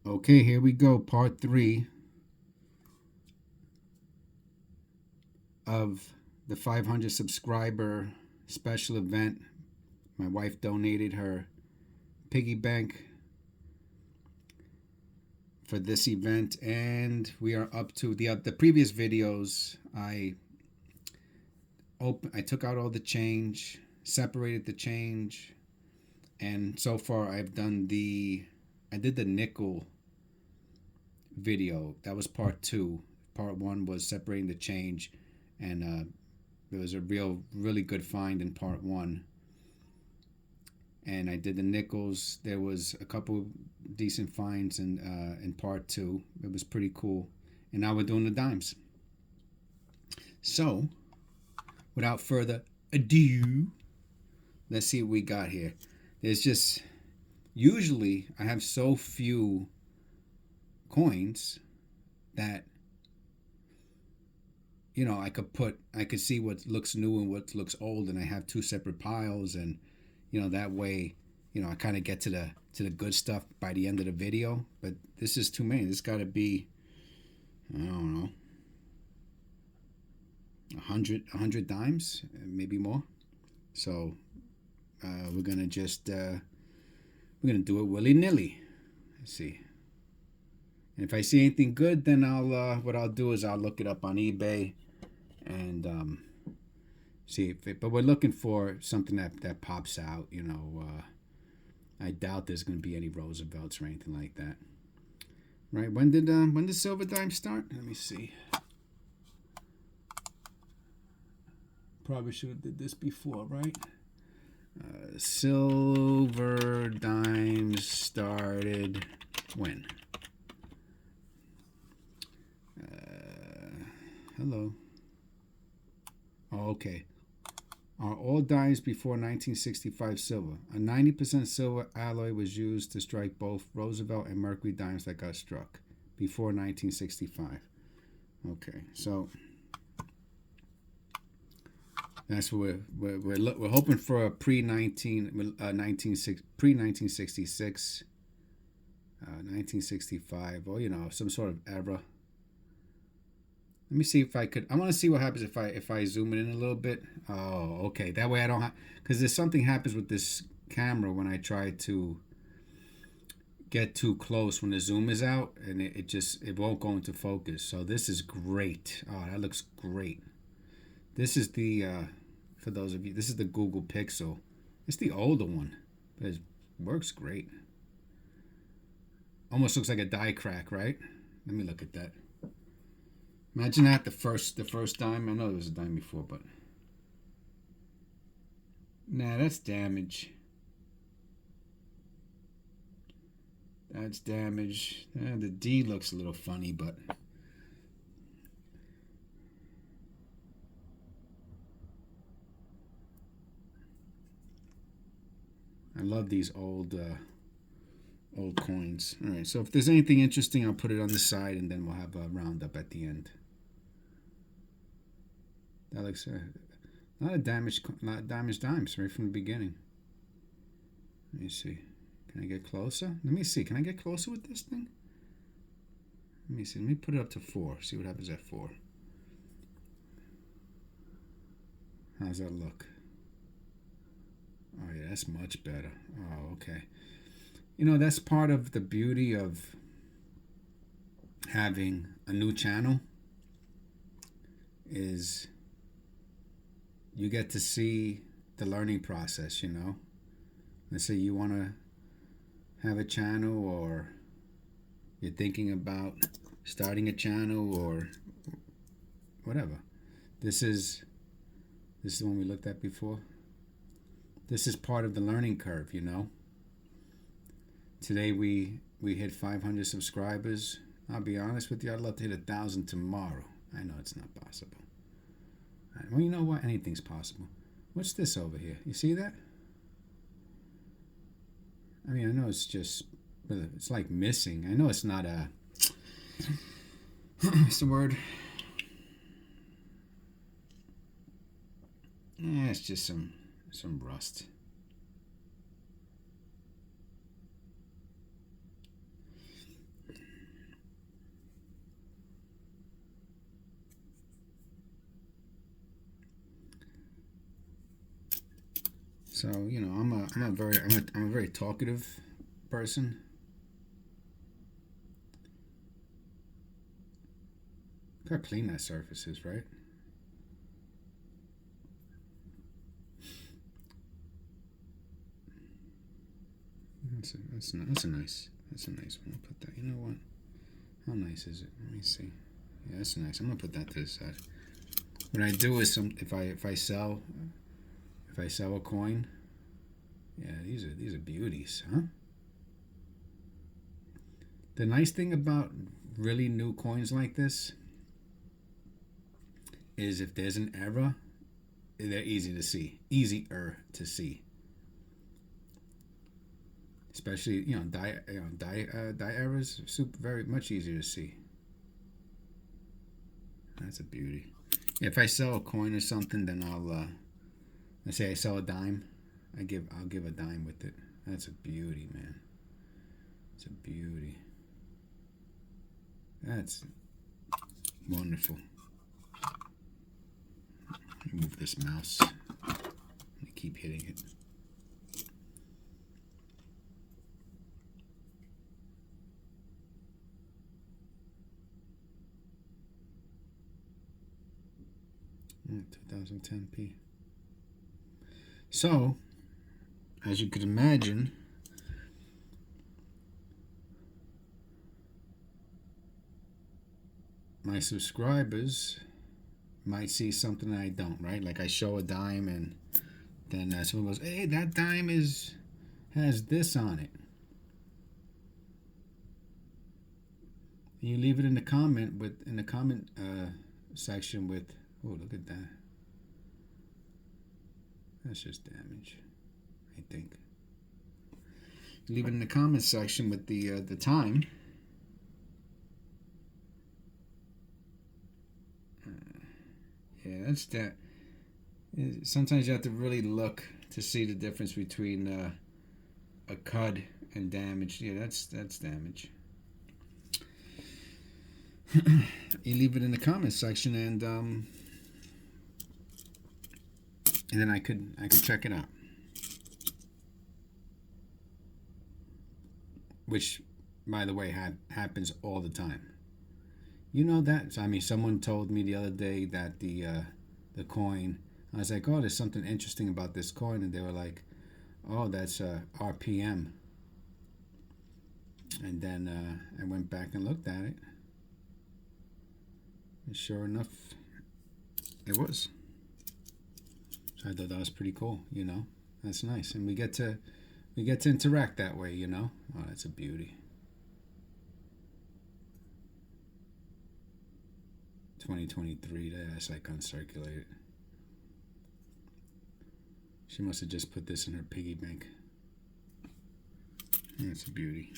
Okay, here we go. Part 3 of the 500 subscriber special event. My wife donated her piggy bank for this event, and we are up to the previous videos. I took out all the change, separated the change, and so far I did the nickel video. That was part 2. Part 1 was separating the change, and there was a really good find in part 1. And I did the nickels. There was a couple decent finds in part 2. It was pretty cool. And now we're doing the dimes. So, without further ado, let's see what we got here. There's just, usually I have so few coins that, you know, I could see what looks new and what looks old, and I have 2 separate piles, and you know, that way, you know, I kind of get to the good stuff by the end of the video. But this is too many. This got to be, I don't know, 100 dimes, maybe more. So we're gonna do it willy nilly. Let's see. And if I see anything good, then what I'll do is I'll look it up on eBay and see if it. But we're looking for something that pops out. You know, I doubt there's going to be any Roosevelts or anything like that. Right? When did silver dime start? Let me see. Probably should have did this before, right? Silver dimes started when? Hello. Oh, okay. Are all dimes before 1965 silver? A 90% silver alloy was used to strike both Roosevelt and Mercury dimes that got struck before 1965. Okay, so that's what we're hoping for a pre 1966, 1965, or you know, some sort of era. Let me see if I could. I want to see what happens if I zoom it in a little bit. Oh, okay. That way I don't have, because there's something happens with this camera when I try to get too close when the zoom is out, and it won't go into focus. So this is great. Oh, that looks great. This is the for those of you, this is the Google Pixel. It's the older one, but it works great. Almost looks like a die crack, right? Let me look at that. Imagine that the first dime. I know there was a dime before, but nah, that's damage. That's damage. The D looks a little funny, but I love these old coins. All right, so if there's anything interesting, I'll put it on the side, and then we'll have a roundup at the end. That looks a lot of damaged dimes right from the beginning. Let me see. Can I get closer? Let me see. Can I get closer with this thing? Let me see. Let me put it up to 4. See what happens at 4. How's that look? Oh yeah, that's much better. Oh, okay. You know, that's part of the beauty of having a new channel is you get to see the learning process, you know. Let's say you want to have a channel, or you're thinking about starting a channel, or whatever. This is the one we looked at before. This is part of the learning curve, you know. Today we hit 500 subscribers. I'll be honest with you, I'd love to hit 1,000 tomorrow. I know it's not possible. Well, you know what? Anything's possible. What's this over here? You see that? I mean, I know it's like missing. I know it's not a, what's the word? Yeah, it's just some rust. So I'm a very talkative person. Look how clean that surface is, right? That's a nice one. I'll put that. You know what? How nice is it? Let me see. Yeah, that's nice. I'm gonna put that to the side. What I do is if I sell a coin, yeah, these are beauties, huh? The nice thing about really new coins like this is if there's an error, they're easy to see, easier to see. Especially die errors, super very much easier to see. That's a beauty. If I sell a coin or something, then let's say I sell a dime, I'll give a dime with it. That's a beauty, man. It's a beauty. That's wonderful. Move this mouse. I keep hitting it. Mm, 2010p. So, as you could imagine, my subscribers might see something I don't, right? Like I show a dime and then someone goes, "Hey, that dime has this on it." And you leave it in the comment section with, "Oh, look at that. That's just damage, I think." You leave it in the comment section with the time. Yeah, that's that. Sometimes you have to really look to see the difference between a cud and damage. Yeah, that's damage. You leave it in the comment section, and then I could check it out. Which, by the way, happens all the time. You know that? So, I mean, someone told me the other day that the coin. I was like, "Oh, there's something interesting about this coin," and they were like, "Oh, that's RPM." And then I went back and looked at it, and sure enough, it was. So I thought that was pretty cool. That's nice, and we get to interact that way. Oh, that's a beauty. 2023. That's like uncirculated. She must have just put this in her piggy bank. That's a beauty.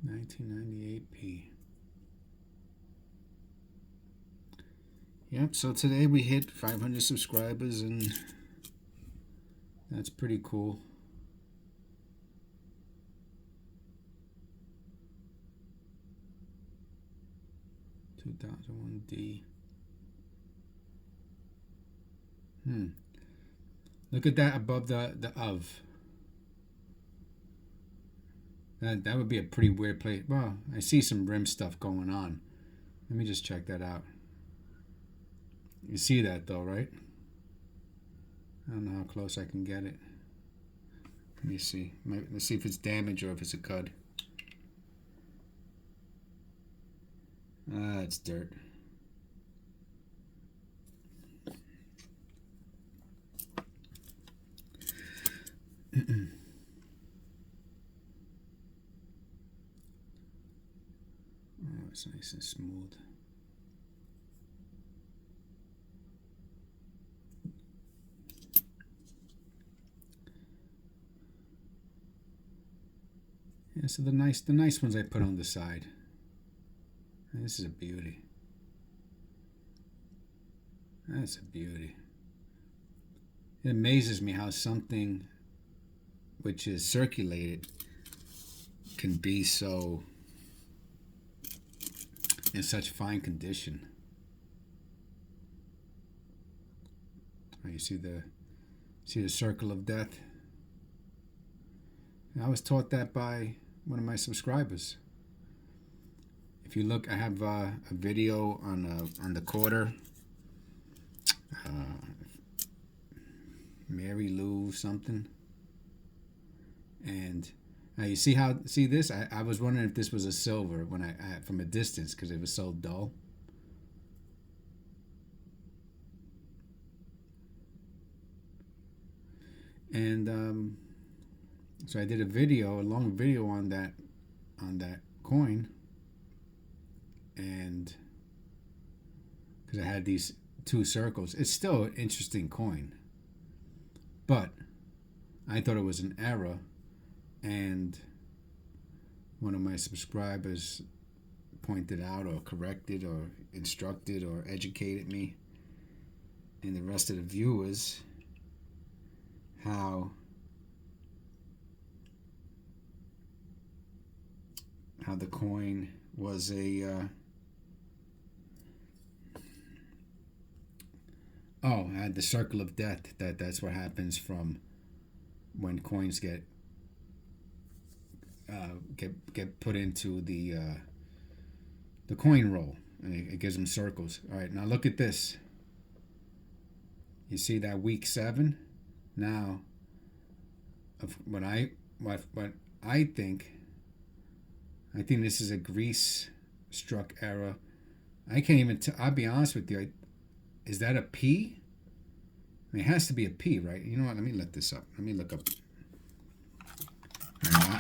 $19.98p. Yep, so today we hit 500 subscribers, and that's pretty cool. 2001D. Look at that above the of. That would be a pretty weird place. Well, I see some rim stuff going on. Let me just check that out. You see that though, right? I don't know how close I can get it. Let me see. Let's see if it's damaged or if it's a cud. Ah, it's dirt. Oh, it's nice and smooth. Yeah, so the nice ones I put on the side. And this is a beauty. That's a beauty. It amazes me how something which is circulated can be so in such fine condition. You see the circle of death. And I was taught that by one of my subscribers. If you look, I have a video on the quarter. Mary Lou something. And now you see this? I was wondering if this was a silver when I from a distance because it was so dull. And so I did a long video on that coin, and because I had these two circles, it's still an interesting coin, but I thought it was an error, and one of my subscribers pointed out or corrected or instructed or educated me and the rest of the viewers how the coin was I had the circle of death. That's what happens from when coins get put into the coin roll, and it gives them circles. All right, now look at this. You see that week 7? Now, of what I think this is a grease struck error. I can't even. I'll be honest with you. Is that a P? I mean, it has to be a P, right? You know what? Let me look this up. Let me look up.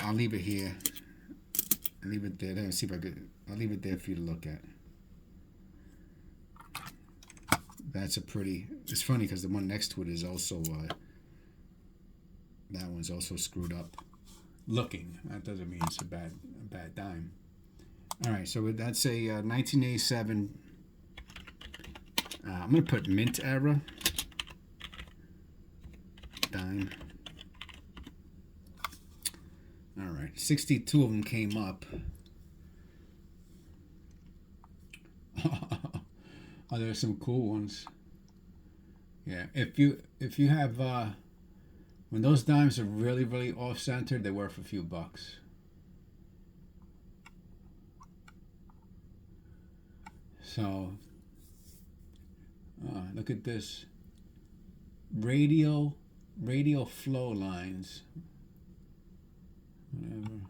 I'll leave it here. I'll leave it there. Let's see if I could. I'll leave it there for you to look at. That's a pretty. It's funny because the one next to it is also. That one's also screwed up. Looking. That doesn't mean it's a bad dime. All right, so that's a 1987. I'm gonna put mint era dime. All right, 62 of them came up. Oh, there's some cool ones. Yeah, if you have when those dimes are really, really off-centered, they're worth a few bucks. So, look at this. Radial flow lines. Whatever.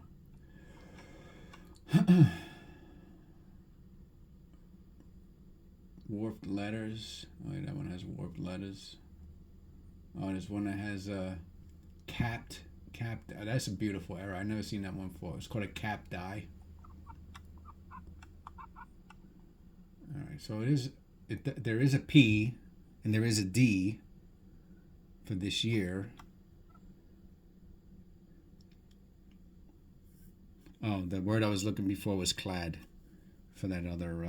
Warped letters. Oh, that one has warped letters. Oh, there's one that has capped. That's a beautiful error. I've never seen that one before. It's called a capped die. All right, so there is a P and there is a D for this year. Oh, the word I was looking before was clad for that other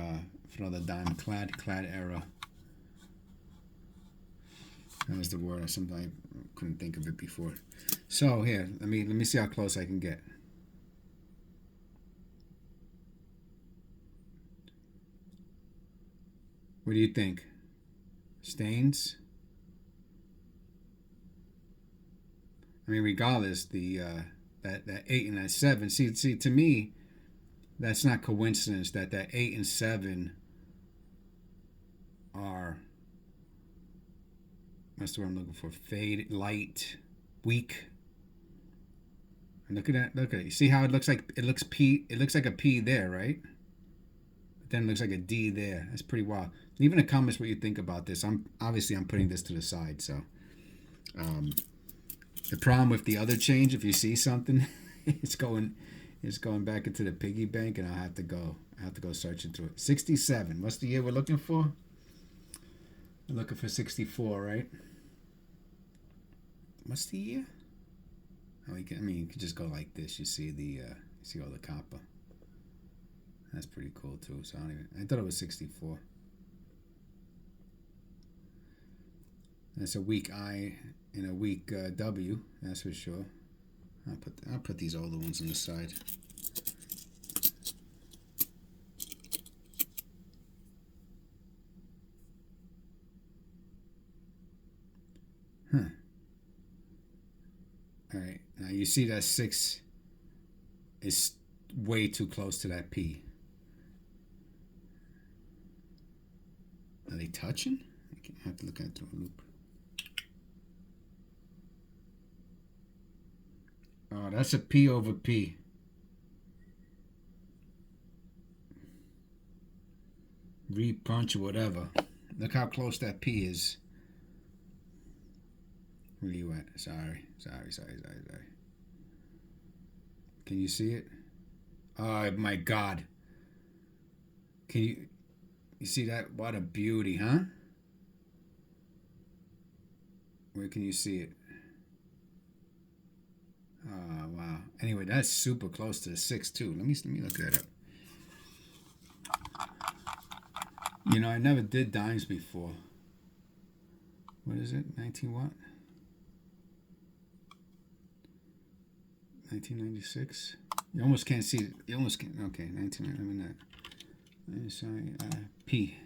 dime. Clad era. That was the word. I couldn't think of it before. So here, let me see how close I can get. What do you think? Stains? I mean, regardless, the that 8 and that 7. See, to me, that's not coincidence that 8 and 7 are. That's the word I'm looking for. Fade, light, weak. And look at that. Look at it. You see how it looks like P? It looks like a P there, right? But then it looks like a D there. That's pretty wild. Leave in the comments what you think about this. I'm putting this to the side. So, the problem with the other change, if you see something, it's going back into the piggy bank, and I have to go search into it. 67. What's the year we're looking for? We're looking for 64, right? What's the year? Oh, you could just go like this. You see all the copper. That's pretty cool too. So I thought it was 64. That's a weak I and a weak W. That's for sure. I'll put these older ones on the side. Huh. All right. Now you see that 6 is way too close to that P. Are they touching? I have to look at it through a loop. Oh, that's a P over P. Repunch or whatever. Look how close that P is. Where you at? Sorry. Can you see it? Oh my God. Can you see that? What a beauty, huh? Where can you see it? Oh wow. Anyway, that's super close to the 6 too. Let me look that up. You know, I never did dimes before. What is it? 19 what? 1996. You almost can't see it. You almost can't. Okay, 19. I mean that. Sorry. P.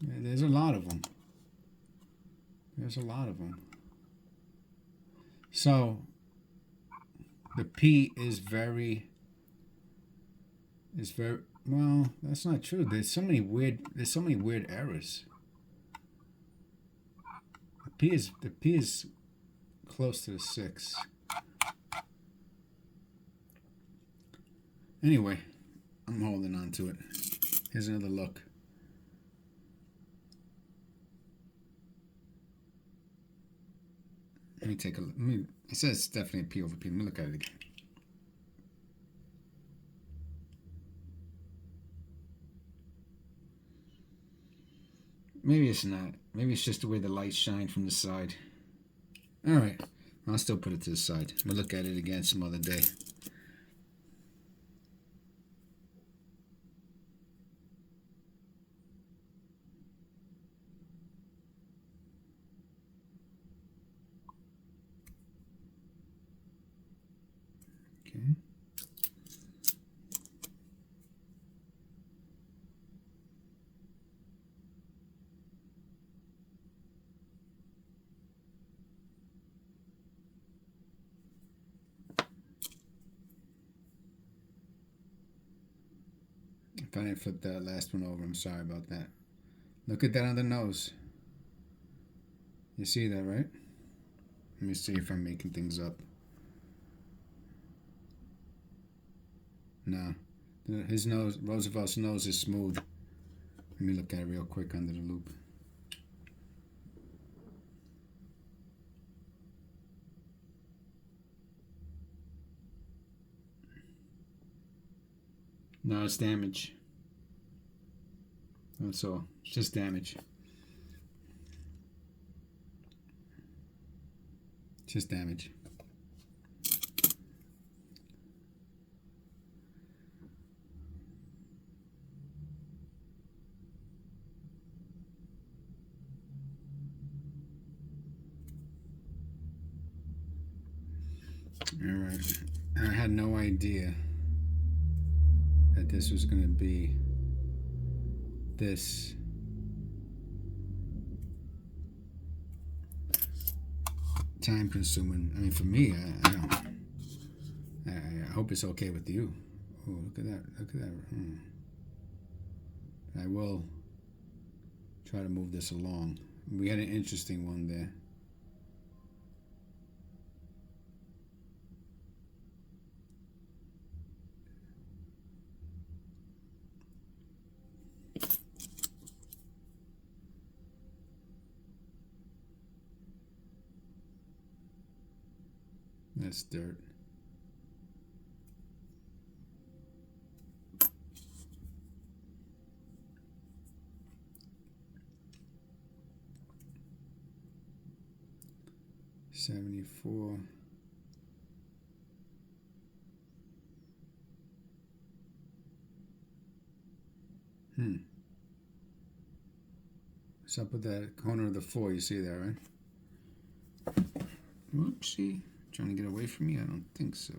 Yeah, there's a lot of them. There's a lot of them. So the P is very. Well. That's not true. There's so many weird errors. The P is close to the 6. Anyway, I'm holding on to it. Here's another look. Let me take a look. It says it's definitely a P over P. Let me look at it again. Maybe it's not. Maybe it's just the way the lights shine from the side. All right. I'll still put it to the side. We'll look at it again some other day. Okay. If I didn't flip that last one over, I'm sorry about that. Look at that on the nose. You see that, right? Let me see if I'm making things up. No. His nose, Roosevelt's nose is smooth. Let me look at it real quick under the loop. No, it's damage. That's all. It's just damage. Just damage. All right. I had no idea that this was going to be this time consuming. I mean, for me, I don't. I hope it's okay with you. Oh, look at that! Look at that! I will try to move this along. We had an interesting one there. That's dirt. $74. What's up with that corner of the 4? You see that, right? Whoopsie. Trying to get away from me? I don't think so.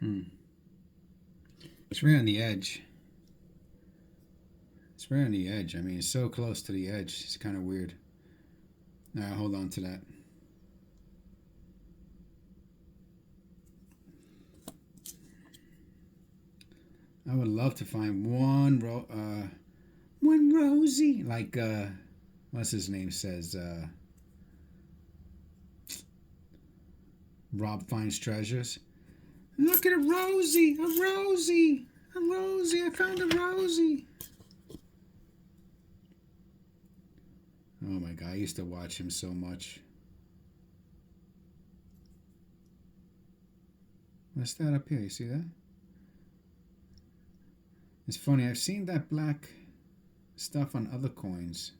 Hmm. It's right on the edge. It's right on the edge. I mean, it's so close to the edge. It's kind of weird. All right, hold on to that. I would love to find one Rosie, like what's his name says. Rob finds treasures. Look at a Rosie, a Rosie, a Rosie. I found a Rosie. Oh my God, I used to watch him so much. What's that up here? You see that? It's funny. I've seen that black stuff on other coins.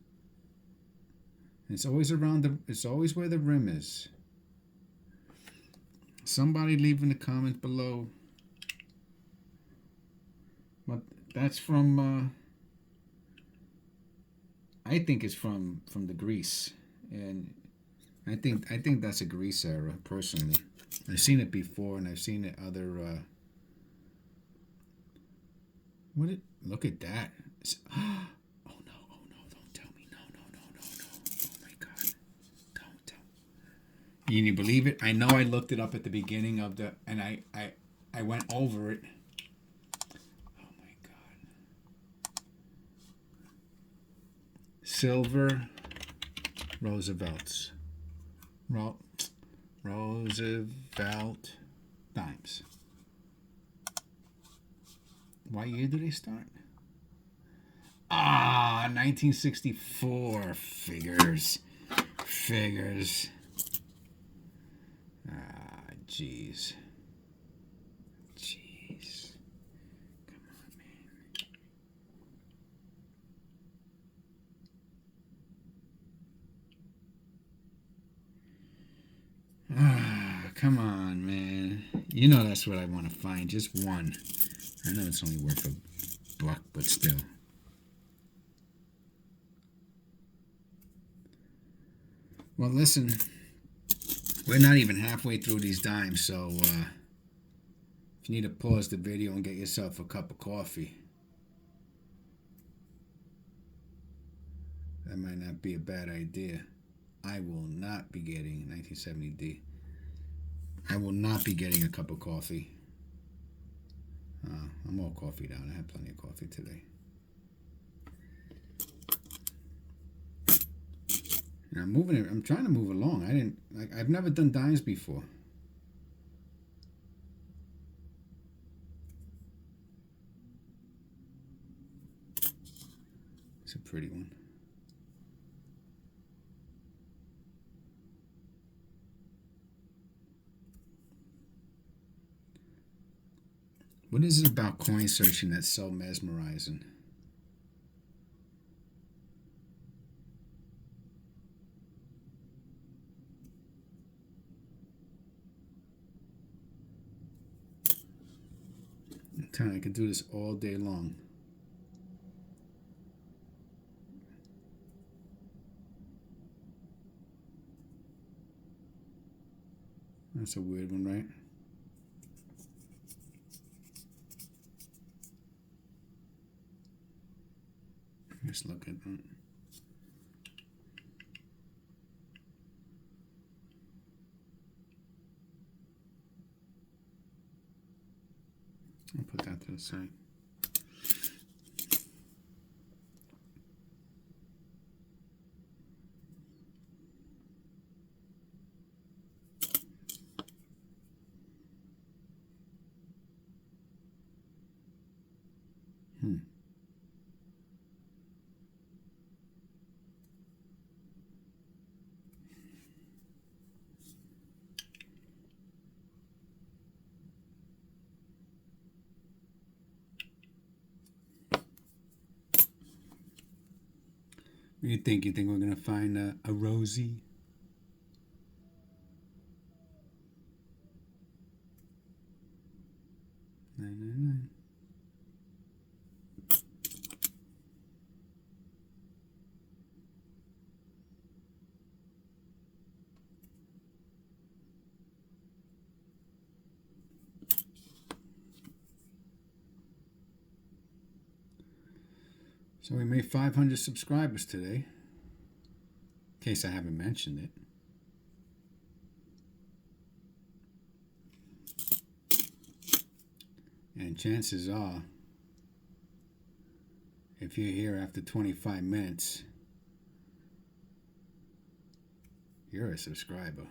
It's always around the. It's always where the rim is. Somebody leave in the comments below. But that's from. I think it's from the Greece, and I think that's a Greece era. Personally, I've seen it before, and I've seen it other. Look at that. Oh no, oh no, don't tell me. No, no, no, no, no. Oh my God. Don't tell me. You believe it? I know I looked it up at the beginning of the, and I went over it. Oh my God. Silver Roosevelt's. Roosevelt dimes. What year did they start? 1964. Figures. Jeez. Come on, man. Come on, man. You know that's what I want to find. Just one. I know it's only worth $1, but still. Well, listen, we're not even halfway through these dimes, so if you need to pause the video and get yourself a cup of coffee, that might not be a bad idea. I will not be getting 1970D. I will not be getting a cup of coffee. I'm all coffee down. I had plenty of coffee today. And I'm trying to move along. I've never done dimes before. It's a pretty one. What is it about coin searching that's so mesmerizing? I'm telling you, I could do this all day long. That's a weird one, right? Just look at that. I'll put that to the side. What do you think? You think we're going to find a Rosie? $9.99. So we made 500 subscribers today, in case I haven't mentioned it. And chances are, if you're here after 25 minutes, you're a subscriber.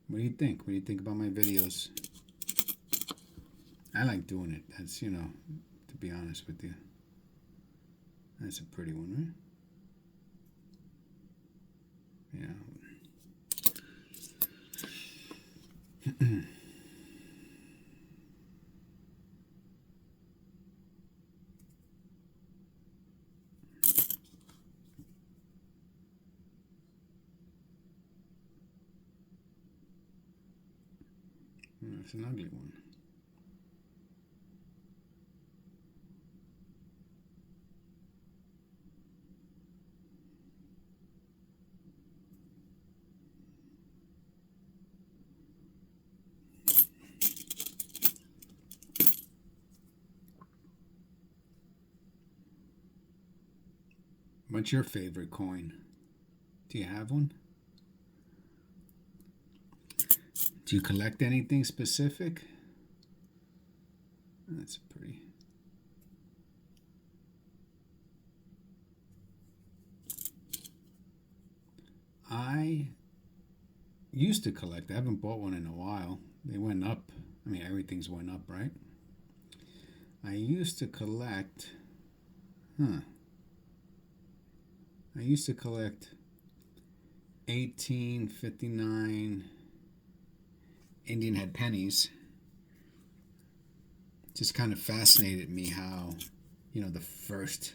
What do you think? What do you think about my videos? I like doing it. That's, to be honest with you. That's a pretty one, right? Yeah. That's an ugly one. What's your favorite coin? Do you have one? Do you collect anything specific? That's pretty. I used to collect. I haven't bought one in a while. They went up. I mean, everything's went up, right? I used to collect. I used to collect 1859 Indian head pennies. Just kind of fascinated me how, the first,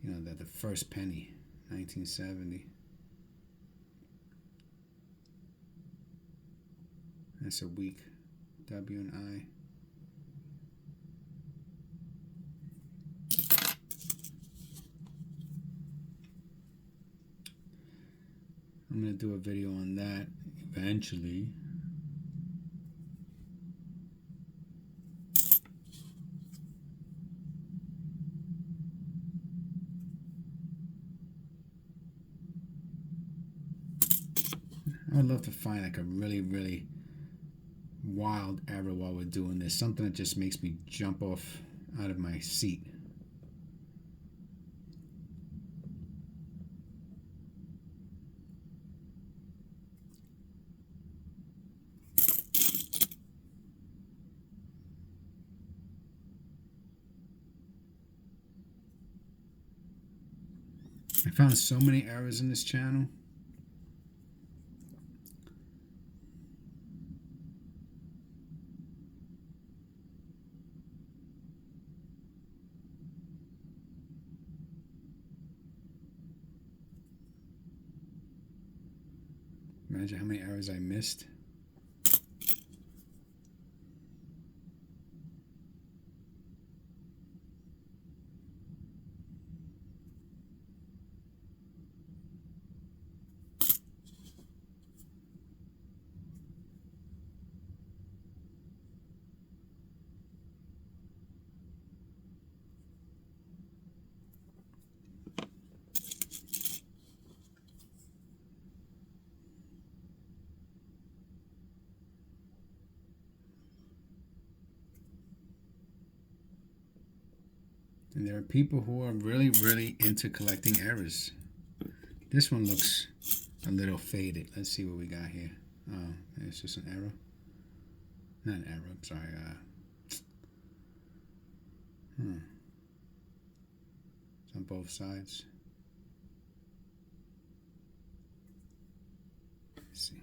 the first penny, 1970. That's a weak W and I. I'm going to do a video on that eventually. I would love to find like a really, really wild error while we're doing this. Something that just makes me jump off out of my seat. I found so many errors in this channel. Imagine how many errors I missed. And there are people who are really, really into collecting errors. This one looks a little faded. Let's see what we got here. Oh, it's just an error. Not an error, I'm sorry. It's on both sides. Let's see.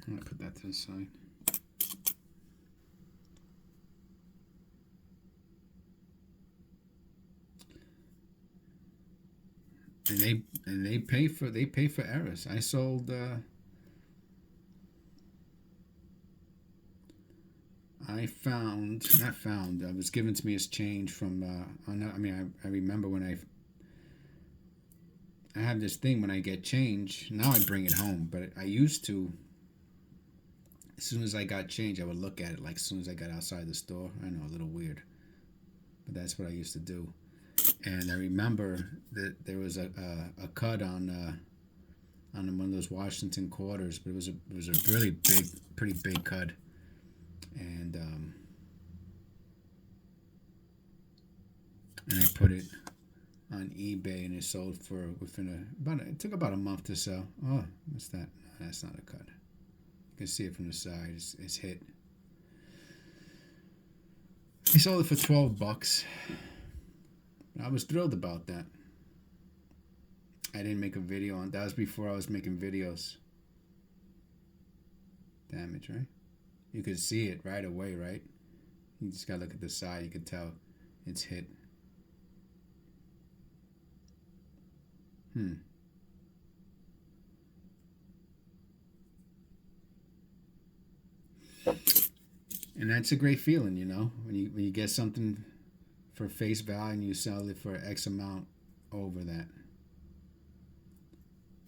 I'm gonna put that to the side. And they pay for errors. I sold. I was given to me as change from. I remember when I have this thing when I get change. Now I bring it home, but I used to. As soon as I got change, I would look at it like as soon as I got outside the store. I know, a little weird, but that's what I used to do. And I remember that there was a cut on one of those Washington quarters, but it was a really big, pretty big cut, and I put it on eBay, and it sold for it took about a month to sell. Oh, what's that? No, that's not a cut. You can see it from the side. It's hit. I sold it for $12. I was thrilled about that. I didn't make a video on that. Was before I was making videos. Damage, right? You could see it right away, right? You just gotta look at the side. You could tell it's hit. Hmm. And that's a great feeling, when you get something for face value and you sell it for X amount over that.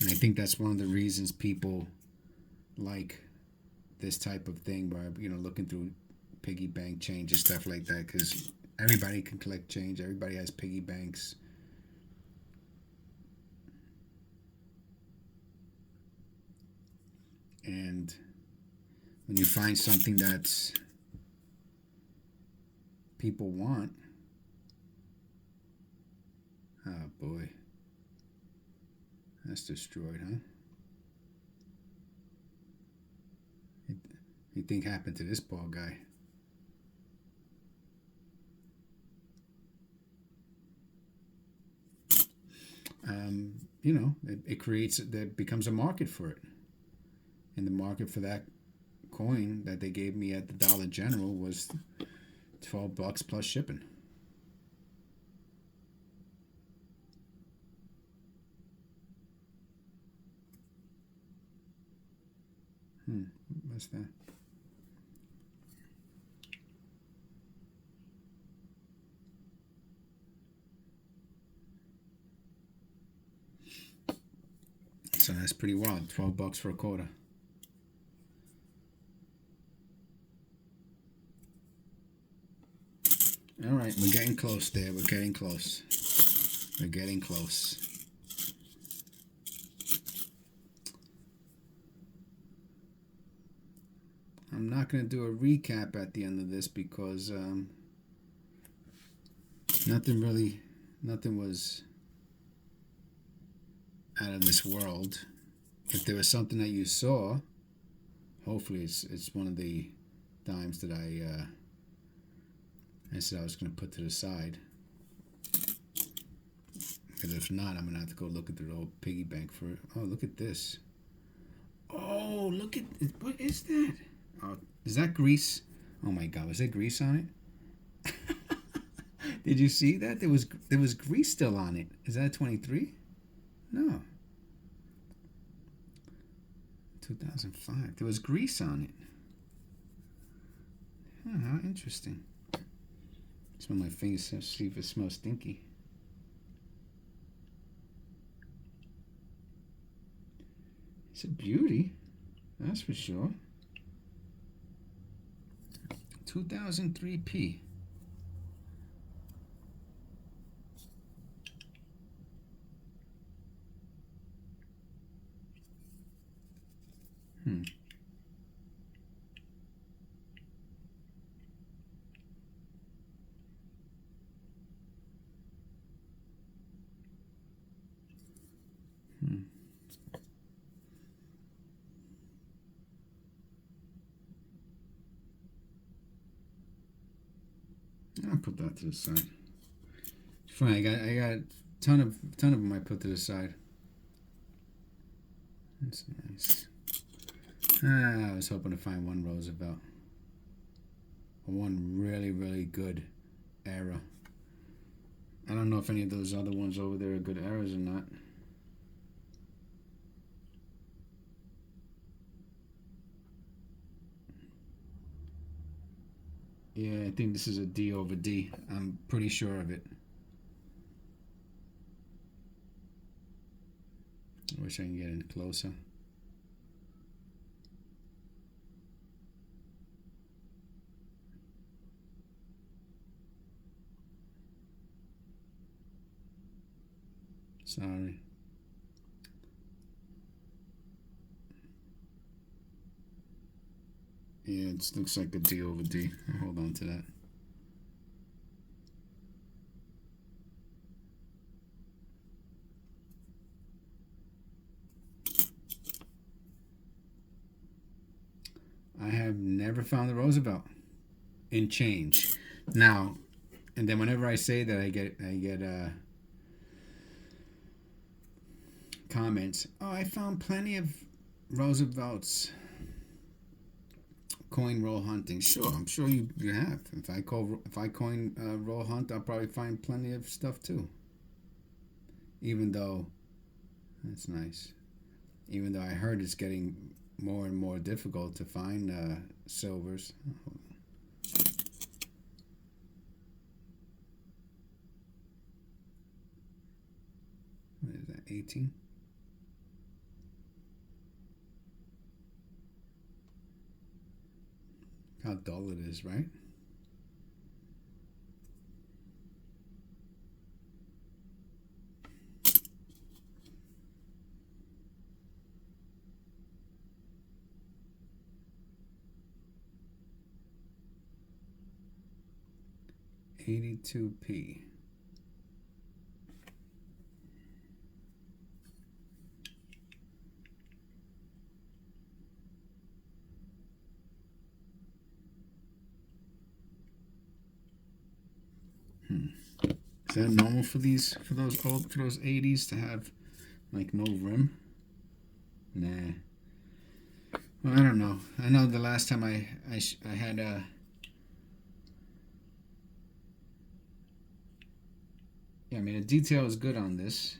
And I think that's one of the reasons people like this type of thing, where looking through piggy bank change and stuff like that, because everybody can collect change. Everybody has piggy banks. And when you find something that's people want, oh boy, that's destroyed, huh? You think happened to this poor guy? It creates, there becomes a market for it. And the market for that coin that they gave me at the Dollar General was $12 plus shipping. What's that? So that's pretty wild. $12 for a quarter. All right, we're getting close there. We're getting close. We're getting close. I'm not going to do a recap at the end of this because nothing was out of this world. If there was something that you saw, hopefully it's one of the dimes that I said I was going to put to the side. Because if not, I'm going to have to go look at the old piggy bank for it. Oh, look at this. Oh, look at, what is that? Oh, is that grease? Oh my God, was there grease on it? Did you see that? There was grease still on it. Is that 23? No. 2005. There was grease on it. Oh, how interesting. Smell my fingers to see if it smells stinky. It's a beauty, that's for sure. 2003P. Hmm. I'll put that to the side. It's funny, I got a ton of them I put to the side. That's nice. I was hoping to find one Roosevelt. One really, really good era. I don't know if any of those other ones over there are good eras or not. Yeah, I think this is a D over D. I'm pretty sure of it. Wish I can get in closer. Sorry. Yeah, it looks like a D over D. I'll hold on to that. I have never found the Roosevelt in change. Now, and then whenever I say that, I get comments. Oh, I found plenty of Roosevelts coin roll hunting. Sure, I'm sure you have. If I coin roll hunt, I'll probably find plenty of stuff too. Even though that's nice. Even though I heard it's getting more and more difficult to find silvers. What is that? 18. How dull it is, right? $82p. Is that normal for those 80s to have like no rim? Nah. Well, I don't know. I know the last time I had yeah, I mean the detail is good on this.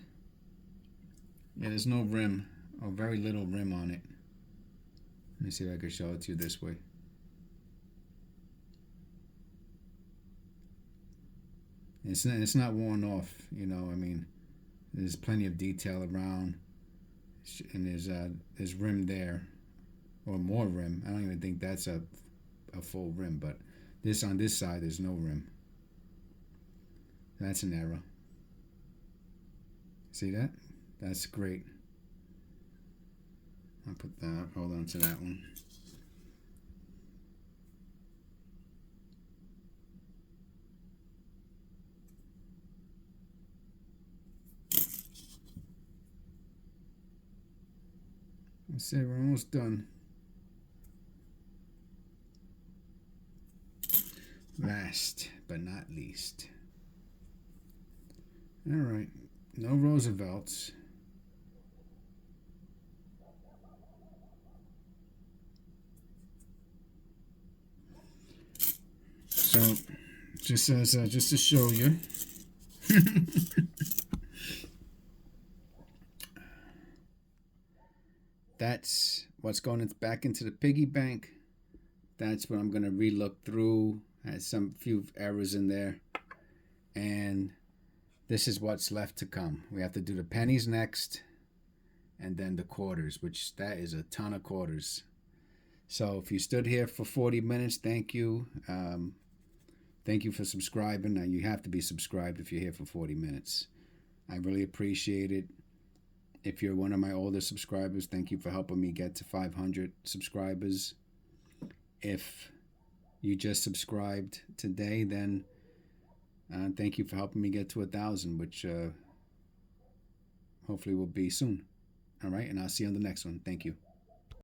Yeah, there's no rim or very little rim on it. Let me see if I can show it to you this way. It's not worn off, you know. I mean, there's plenty of detail around, and there's rim there, or more rim. I don't even think that's a full rim, but this on this side there's no rim. That's an error. See that? That's great. I'll put that. Hold on to that one. Let's say we're almost done. Last but not least. All right, no Roosevelts. So, just to show you. That's what's going back into the piggy bank. That's what I'm going to relook through. Has some few errors in there. And this is what's left to come. We have to do the pennies next. And then the quarters, which that is a ton of quarters. So if you stood here for 40 minutes, thank you. Thank you for subscribing. Now you have to be subscribed if you're here for 40 minutes. I really appreciate it. If you're one of my older subscribers, thank you for helping me get to 500 subscribers. If you just subscribed today, then thank you for helping me get to 1,000, which hopefully will be soon. All right, and I'll see you on the next one. Thank you.